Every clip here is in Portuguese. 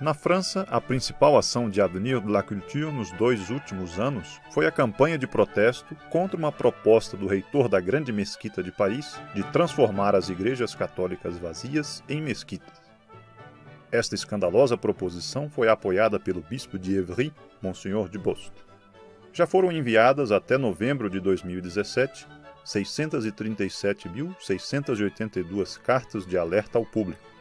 Na França, a principal ação de Avenir de la Culture nos 2 últimos anos foi a campanha de protesto contra uma proposta do reitor da Grande Mesquita de Paris de transformar as igrejas católicas vazias em mesquitas. Esta escandalosa proposição foi apoiada pelo bispo de Évry, Monsenhor de Bost. Já foram enviadas até novembro de 2017 637.682 cartas de alerta ao público.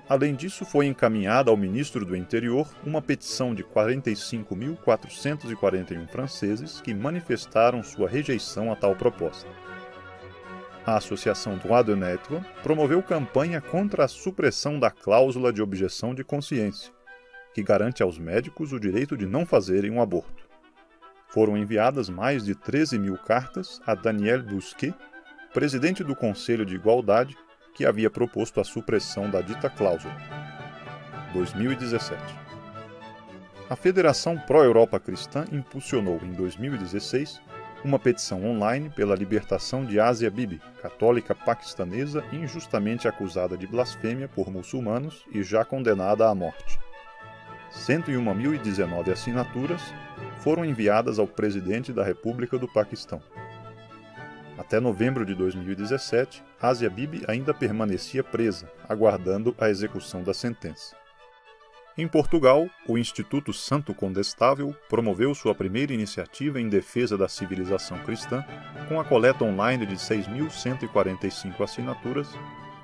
Além disso, foi encaminhada ao ministro do Interior uma petição de 45.441 franceses que manifestaram sua rejeição a tal proposta. A Associação Droit de Naître promoveu campanha contra a supressão da cláusula de objeção de consciência, que garante aos médicos o direito de não fazerem um aborto. Foram enviadas mais de 13.000 cartas a Daniel Bousquet, presidente do Conselho de Igualdade, que havia proposto a supressão da dita cláusula. 2017. A Federação Pró-Europa Cristã impulsionou, em 2016, uma petição online pela libertação de Asia Bibi, católica paquistanesa injustamente acusada de blasfêmia por muçulmanos e já condenada à morte. 101.019 assinaturas foram enviadas ao presidente da República do Paquistão. Até novembro de 2017, Asia Bibi ainda permanecia presa, aguardando a execução da sentença. Em Portugal, o Instituto Santo Condestável promoveu sua primeira iniciativa em defesa da civilização cristã, com a coleta online de 6.145 assinaturas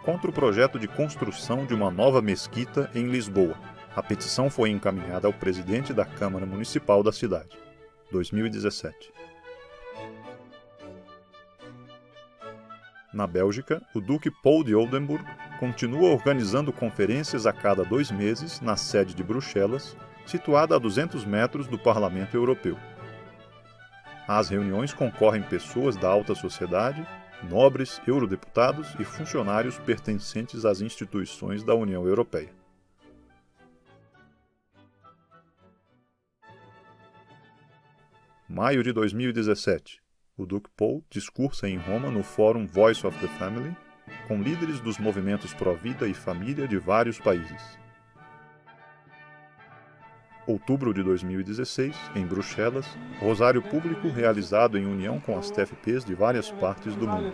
contra o projeto de construção de uma nova mesquita em Lisboa. A petição foi encaminhada ao presidente da Câmara Municipal da cidade. 2017. Na Bélgica, o Duque Paul de Oldenburg continua organizando conferências a cada 2 meses na sede de Bruxelas, situada a 200 metros do Parlamento Europeu. Às reuniões concorrem pessoas da alta sociedade, nobres, eurodeputados e funcionários pertencentes às instituições da União Europeia. Maio de 2017. O Duque Paul discursa em Roma no Fórum Voice of the Family, com líderes dos movimentos pró-vida e família de vários países. Outubro de 2016, em Bruxelas, rosário público realizado em união com as TFPs de várias partes do mundo.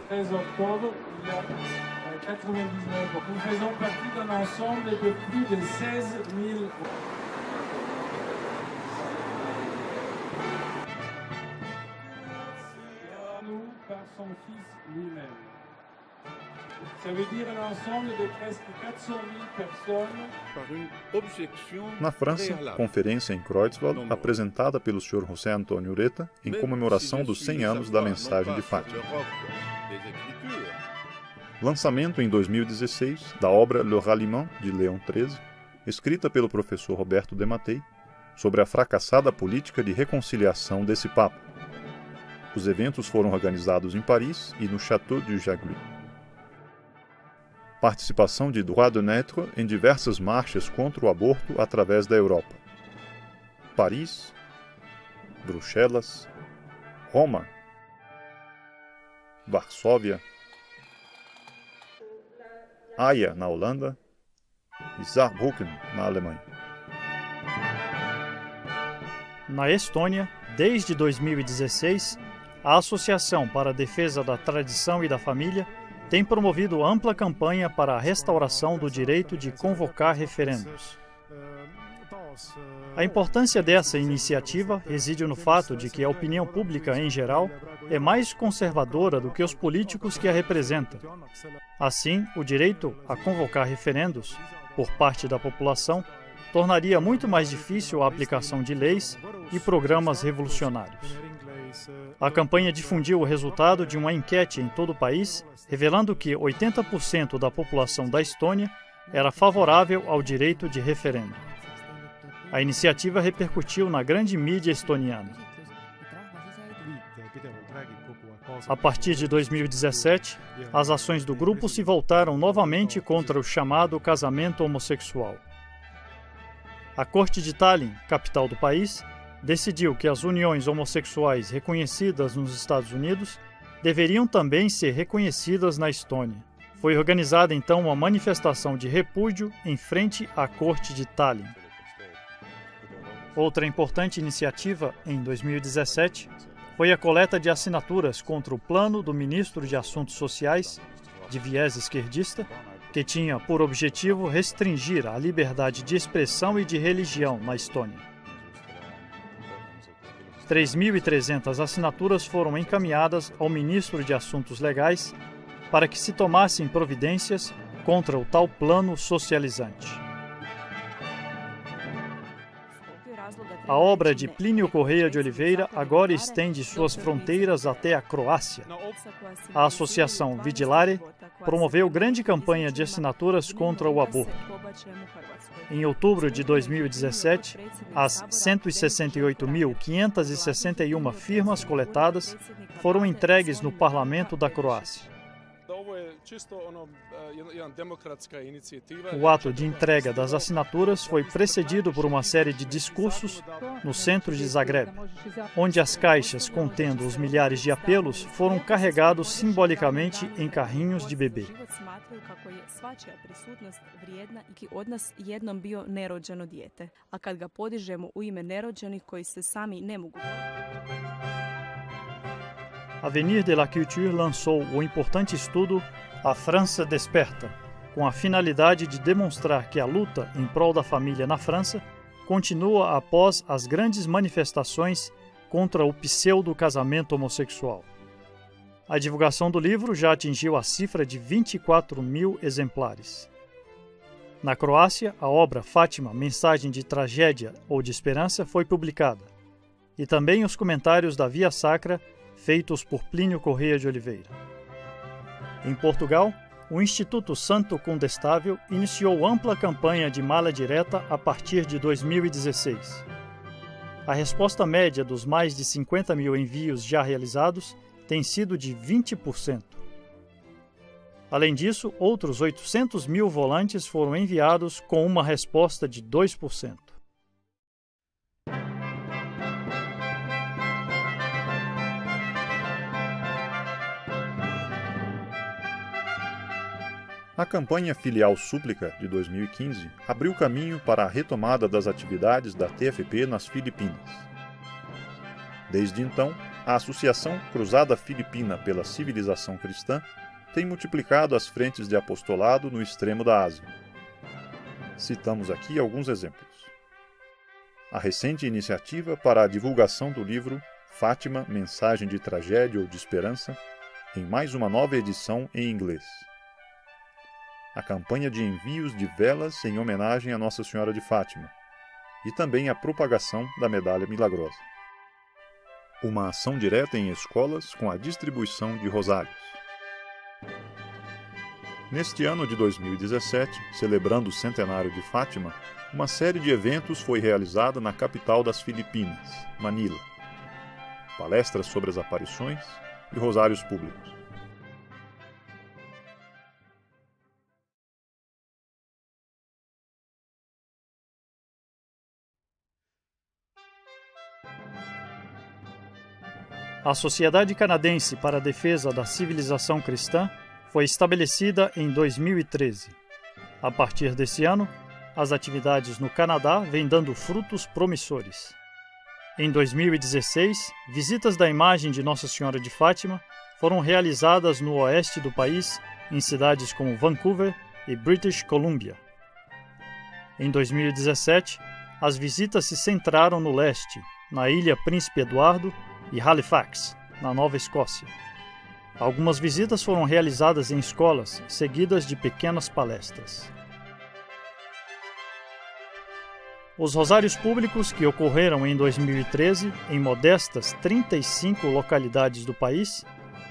Son fils lui-même. Ça veut dire un ensemble de presque 400.000 personnes. Na França, conferência em Creutzwald, apresentada pelo Sr. José Antônio Ureta, em comemoração dos 100 anos da mensagem de Fátima. Lançamento em 2016 da obra Le Ralliement, de Leão XIII, escrita pelo professor Roberto Dematei, sobre a fracassada política de reconciliação desse Papa. Os eventos foram organizados em Paris e no Château du Jagouille. Participação de Droit de Naître em diversas marchas contra o aborto através da Europa. Paris, Bruxelas, Roma, Varsóvia, Haia, na Holanda, e Saarbrücken, na Alemanha. Na Estônia, desde 2016, a Associação para a Defesa da Tradição e da Família tem promovido ampla campanha para a restauração do direito de convocar referendos. A importância dessa iniciativa reside no fato de que a opinião pública, em geral, é mais conservadora do que os políticos que a representam. Assim, o direito a convocar referendos, por parte da população, tornaria muito mais difícil a aplicação de leis e programas revolucionários. A campanha difundiu o resultado de uma enquete em todo o país, revelando que 80% da população da Estônia era favorável ao direito de referendo. A iniciativa repercutiu na grande mídia estoniana. A partir de 2017, as ações do grupo se voltaram novamente contra o chamado casamento homossexual. A Corte de Tallinn, capital do país, decidiu que as uniões homossexuais reconhecidas nos Estados Unidos deveriam também ser reconhecidas na Estônia. Foi organizada então uma manifestação de repúdio em frente à corte de Tallinn. Outra importante iniciativa, em 2017, foi a coleta de assinaturas contra o plano do ministro de Assuntos Sociais, de viés esquerdista, que tinha por objetivo restringir a liberdade de expressão e de religião na Estônia. 3.300 assinaturas foram encaminhadas ao ministro de Assuntos Legais para que se tomassem providências contra o tal plano socializante. A obra de Plínio Correia de Oliveira agora estende suas fronteiras até a Croácia. A Associação Vigilare promoveu grande campanha de assinaturas contra o aborto. Em outubro de 2017, as 168.561 firmas coletadas foram entregues no Parlamento da Croácia. O ato de entrega das assinaturas foi precedido por uma série de discursos no centro de Zagreb, onde as caixas contendo os milhares de apelos foram carregados simbolicamente em carrinhos de bebê. Avenir de la Culture lançou o importante estudo A França Desperta, com a finalidade de demonstrar que a luta em prol da família na França continua após as grandes manifestações contra o pseudo-casamento homossexual. A divulgação do livro já atingiu a cifra de 24.000 exemplares. Na Croácia, a obra Fátima, Mensagem de Tragédia ou de Esperança foi publicada, e também os comentários da Via Sacra feitos por Plínio Correia de Oliveira. Em Portugal, o Instituto Santo Condestável iniciou ampla campanha de mala direta a partir de 2016. A resposta média dos mais de 50.000 envios já realizados tem sido de 20%. Além disso, outros 800.000 volantes foram enviados com uma resposta de 2%. A campanha Filial Súplica de 2015 abriu caminho para a retomada das atividades da TFP nas Filipinas. Desde então, a Associação Cruzada Filipina pela Civilização Cristã tem multiplicado as frentes de apostolado no extremo da Ásia. Citamos aqui alguns exemplos. A recente iniciativa para a divulgação do livro Fátima, Mensagem de Tragédia ou de Esperança, em mais uma nova edição em inglês. A campanha de envios de velas em homenagem a Nossa Senhora de Fátima, e também a propagação da Medalha Milagrosa. Uma ação direta em escolas com a distribuição de rosários. Neste ano de 2017, celebrando o centenário de Fátima, uma série de eventos foi realizada na capital das Filipinas, Manila. Palestras sobre as aparições e rosários públicos. A Sociedade Canadense para a Defesa da Civilização Cristã foi estabelecida em 2013. A partir desse ano, as atividades no Canadá vêm dando frutos promissores. Em 2016, visitas da imagem de Nossa Senhora de Fátima foram realizadas no oeste do país, em cidades como Vancouver e British Columbia. Em 2017, as visitas se centraram no leste, na Ilha Príncipe Eduardo e Halifax, na Nova Escócia. Algumas visitas foram realizadas em escolas, seguidas de pequenas palestras. Os rosários públicos que ocorreram em 2013 em modestas 35 localidades do país,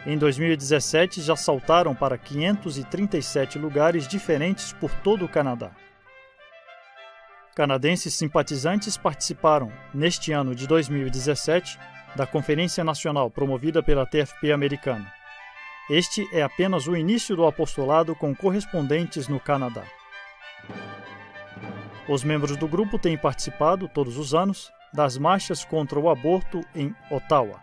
em 2017 já saltaram para 537 lugares diferentes por todo o Canadá. Canadenses simpatizantes participaram, neste ano de 2017, da Conferência Nacional promovida pela TFP americana. Este é apenas o início do apostolado com correspondentes no Canadá. Os membros do grupo têm participado, todos os anos, das marchas contra o aborto em Ottawa.